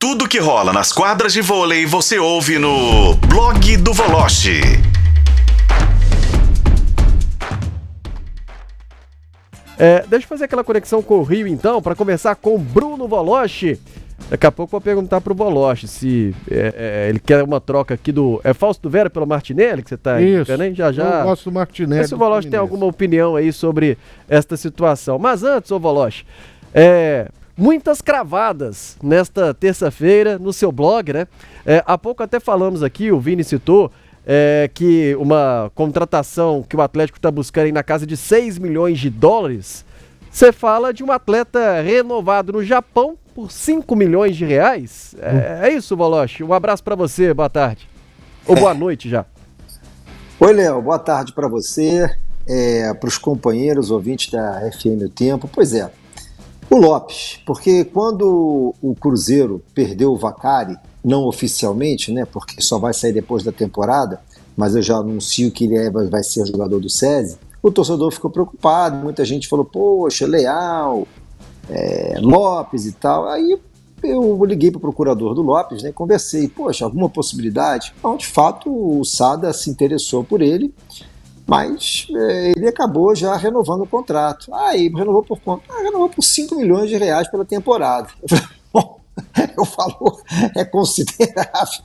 Tudo que rola nas quadras de vôlei você ouve no Blog do Voloche. Deixa eu fazer aquela conexão com o Rio então, para começar com o Bruno Voloche. Daqui a pouco eu vou perguntar pro Voloche se ele quer uma troca aqui do... É Fausto Vera pelo Martinelli que você tá indicando, hein? Já. Eu gosto do Martinelli. Se o Voloche tem alguma opinião aí sobre esta situação. Mas antes, ô Voloche, muitas cravadas nesta terça-feira no seu blog, né? Há pouco até falamos aqui, o Vini citou, que uma contratação que o Atlético está buscando aí na casa de 6 milhões de dólares. Você fala de um atleta renovado no Japão por 5 milhões de reais. É isso, Voloche. Um abraço para você, boa tarde. Ou boa noite já. Oi, Léo, boa tarde para você, para os companheiros, ouvintes da FM O Tempo. Pois é, o Lopes, porque quando o Cruzeiro perdeu o Vaccari, não oficialmente, né, porque só vai sair depois da temporada, mas eu já anuncio que ele vai ser jogador do SESI, o torcedor ficou preocupado, muita gente falou, poxa, Leal, Lopes e tal. Aí eu liguei para o procurador do Lopes, né, conversei, poxa, alguma possibilidade? Não, de fato, o Sada se interessou por ele, mas ele acabou já renovando o contrato. Aí renovou por quanto? Renovou por 5 milhões de reais pela temporada. Eu falei, bom, o valor é considerável.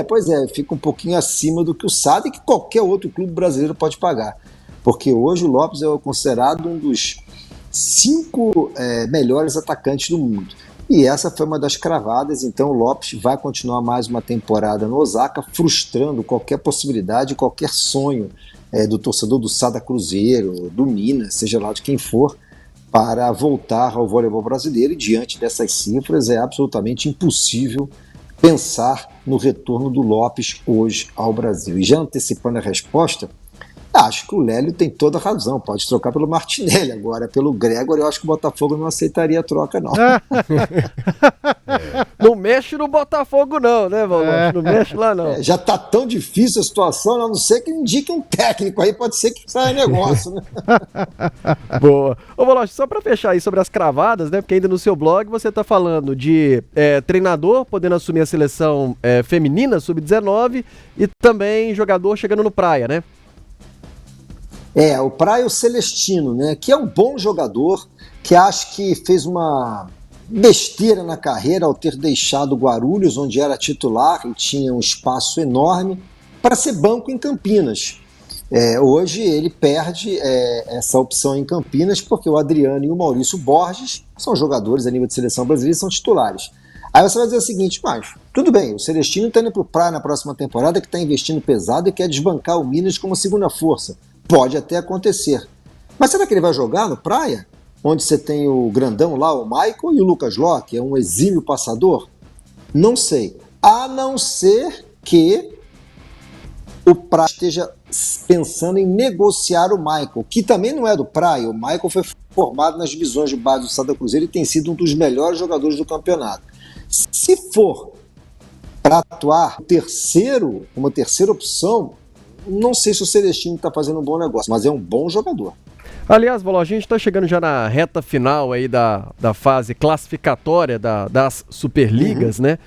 Pois é, fica um pouquinho acima do que o Sada e que qualquer outro clube brasileiro pode pagar. Porque hoje o Lopes é considerado um dos 5 melhores atacantes do mundo. E essa foi uma das cravadas, então o Lopes vai continuar mais uma temporada no Osaka, frustrando qualquer possibilidade, qualquer sonho do torcedor do Sada Cruzeiro, do Minas, seja lá de quem for, para voltar ao voleibol brasileiro. E diante dessas cifras é absolutamente impossível pensar no retorno do Lopes hoje ao Brasil. E já antecipando a resposta, acho que o Lélio tem toda a razão, pode trocar pelo Martinelli. Agora, pelo Gregor, eu acho que o Botafogo não aceitaria a troca, não. Não mexe no Botafogo não, né, Voloche? Não mexe lá não. Já tá tão difícil a situação, a não ser que indique um técnico aí, pode ser que saia negócio, né? Boa. Ô, Voloche, só pra fechar aí sobre as cravadas, né, porque ainda no seu blog você tá falando de treinador podendo assumir a seleção feminina, sub-19, e também jogador chegando no Praia, né? O Praia Celestino, né, que é um bom jogador, que acho que fez uma besteira na carreira ao ter deixado o Guarulhos, onde era titular e tinha um espaço enorme, para ser banco em Campinas. Hoje ele perde essa opção em Campinas, porque o Adriano e o Maurício Borges são jogadores a nível de seleção brasileira e são titulares. Aí você vai dizer o seguinte, mas tudo bem, o Celestino está indo para o Praia na próxima temporada, que está investindo pesado e quer desbancar o Minas como segunda força. Pode até acontecer. Mas será que ele vai jogar no Praia? Onde você tem o grandão lá, o Michael, e o Lucas Ló, que é um exímio passador? Não sei. A não ser que o Praia esteja pensando em negociar o Michael, que também não é do Praia. O Michael foi formado nas divisões de base do Sada Cruzeiro e tem sido um dos melhores jogadores do campeonato. Se for para atuar uma terceira opção, não sei se o Celestino está fazendo um bom negócio, mas é um bom jogador. Aliás, Voloche, a gente está chegando já na reta final aí da fase classificatória das Superligas, né?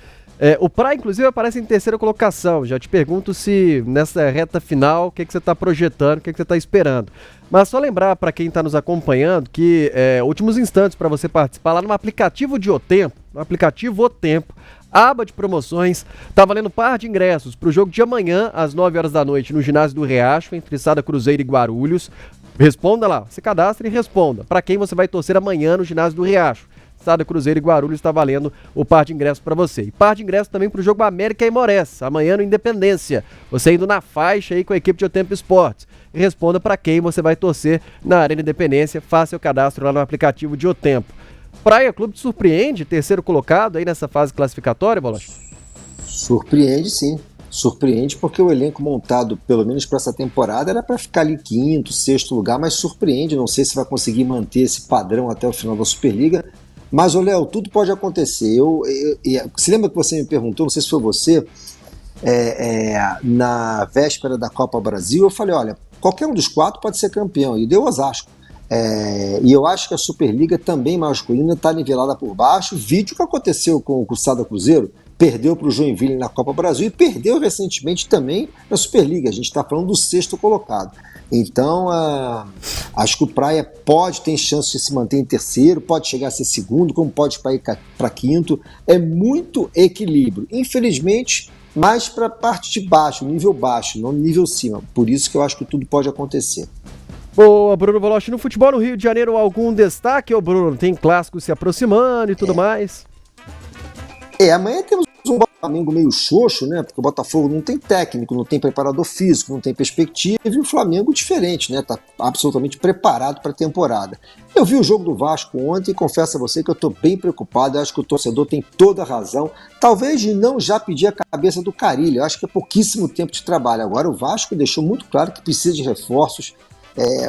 O Praia, inclusive, aparece em terceira colocação. Já te pergunto se nessa reta final, o que você está projetando, o que você está esperando. Mas só lembrar para quem está nos acompanhando que últimos instantes para você participar lá no aplicativo de O Tempo, aba de promoções, tá valendo par de ingressos para o jogo de amanhã, às 9 horas da noite, no ginásio do Riacho, entre Sada Cruzeiro e Guarulhos. Responda lá, se cadastre e responda. Para quem você vai torcer amanhã no ginásio do Riacho. Sada Cruzeiro e Guarulhos está valendo o par de ingressos para você. E par de ingressos também para o jogo América e Imorés, amanhã no Independência. Você indo na faixa aí com a equipe de O Tempo Esportes. E responda para quem você vai torcer na Arena Independência. Faça seu cadastro lá no aplicativo de O Tempo. Praia Clube te surpreende, terceiro colocado aí nessa fase classificatória, Voloche? Surpreende, sim. Surpreende porque o elenco montado, pelo menos para essa temporada, era para ficar ali quinto, sexto lugar, mas surpreende. Não sei se vai conseguir manter esse padrão até o final da Superliga. Mas, Léo, tudo pode acontecer. Se lembra que você me perguntou, não sei se foi você, na véspera da Copa Brasil, eu falei, olha, qualquer um dos 4 pode ser campeão, e deu Osasco. E eu acho que a Superliga também masculina está nivelada por baixo. Vídeo que aconteceu com o Sada Cruzeiro, perdeu para o Joinville na Copa Brasil e perdeu recentemente também na Superliga. A gente está falando do 6º colocado. Então, acho que o Praia ter chance de se manter em 3º, pode chegar a ser 2º, como pode ir para 5º. É muito equilíbrio. Infelizmente, mais para a parte de baixo, nível baixo, não nível cima. Por isso que eu acho que tudo pode acontecer. Boa, Bruno Voloche. No futebol no Rio de Janeiro, algum destaque, ô Bruno? Tem clássico se aproximando e tudo mais? Amanhã temos um Flamengo meio xoxo, né? Porque o Botafogo não tem técnico, não tem preparador físico, não tem perspectiva, e o Flamengo diferente, né? Tá absolutamente preparado para a temporada. Eu vi o jogo do Vasco ontem e confesso a você que eu estou bem preocupado. Eu acho que o torcedor tem toda a razão. Talvez de não já pedir a cabeça do Carille. Eu acho que é pouquíssimo tempo de trabalho. Agora o Vasco deixou muito claro que precisa de reforços.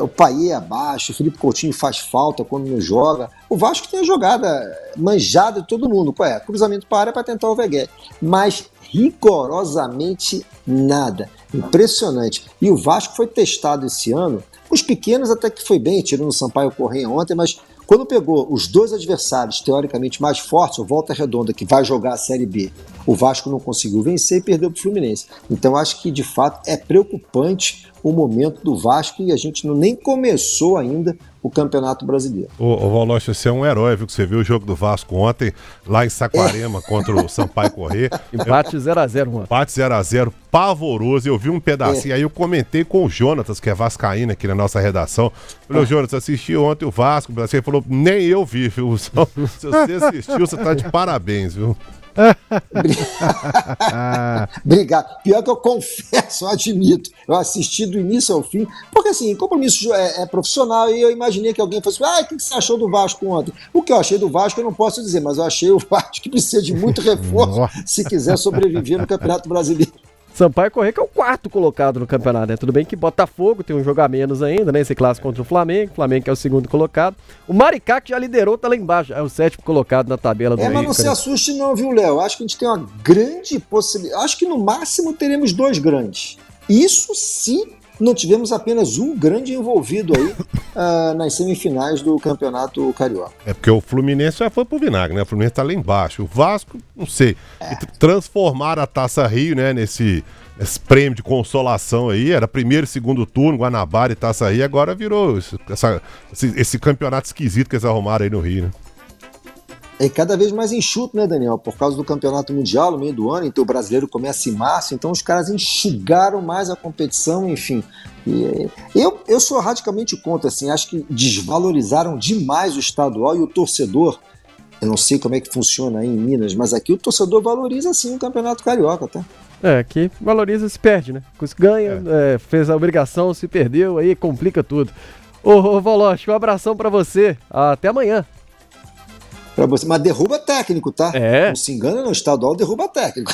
O Payet é abaixo, o Felipe Coutinho faz falta quando não joga. O Vasco tem a jogada manjada de todo mundo. Qual é? Cruzamento para área para tentar o Veguete. Mas rigorosamente nada. Impressionante. E o Vasco foi testado esse ano. Os pequenos até que foi bem, tirando o Sampaio Corrêa ontem, mas quando pegou os dois adversários teoricamente mais fortes, o Volta Redonda, que vai jogar a Série B, o Vasco não conseguiu vencer e perdeu para o Fluminense. Então acho que de fato é preocupante o momento do Vasco e a gente nem começou ainda o Campeonato Brasileiro. Ô Voloche, você é um herói, viu? Que você viu o jogo do Vasco ontem, lá em Saquarema, contra o Sampaio Corrêa. Empate 0x0, mano. Empate 0x0, pavoroso. Eu vi um pedacinho, aí eu comentei com o Jonatas, que é vascaíno aqui na nossa redação. Falei, Jonatas, assisti ontem o Vasco, ele falou, nem eu vi, viu? Se você assistiu, você tá de parabéns, viu? Obrigado. Pior que eu confesso, eu admito. Eu assisti do início ao fim, porque assim, compromisso é profissional e eu imaginei que alguém fosse, o que você achou do Vasco ontem? O que eu achei do Vasco eu não posso dizer, mas eu achei o Vasco que precisa de muito reforço se quiser sobreviver no Campeonato Brasileiro. Sampaio Corrêa que é o 4º colocado no campeonato, né? Tudo bem que Botafogo tem um jogo a menos ainda, né? Esse clássico contra o Flamengo que é o 2º colocado. O Maricá que já liderou, tá lá embaixo, é o 7º colocado na tabela do mas não se assuste não, viu, Léo? Acho que a gente tem uma grande possibilidade, acho que no máximo teremos 2 grandes. Isso se não tivemos apenas um grande envolvido aí nas semifinais do Campeonato Carioca. É porque o Fluminense já foi pro vinagre, né? O Fluminense tá lá embaixo. O Vasco, não sei. Transformaram a Taça Rio, né? Nesse prêmio de consolação aí. Era primeiro e segundo turno, Guanabara e Taça Rio. Agora virou esse campeonato esquisito que eles arrumaram aí no Rio, né? É cada vez mais enxuto, né, Daniel? Por causa do Campeonato Mundial no meio do ano, então o brasileiro começa em março, então os caras enxugaram mais a competição, enfim. E eu sou radicalmente contra, assim, acho que desvalorizaram demais o estadual e o torcedor. Eu não sei como é que funciona aí em Minas, mas aqui o torcedor valoriza sim o Campeonato Carioca, tá? Aqui valoriza se perde, né? Se ganha, fez a obrigação, se perdeu, aí complica tudo. Ô Voloche, um abração pra você. Até amanhã. Pra você, mas derruba técnico, tá? É. Não se engana, no estadual derruba técnico.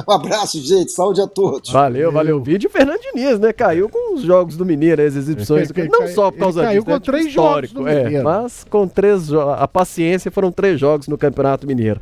Um abraço, gente. Saúde a todos. Valeu. Vídeo Fernando Diniz, né? Caiu com os jogos do Mineiro, as exibições. Não só por causa disso. Caiu com 3 jogos do Mineiro. Mas com 3 jogos. A paciência foram 3 jogos no Campeonato Mineiro.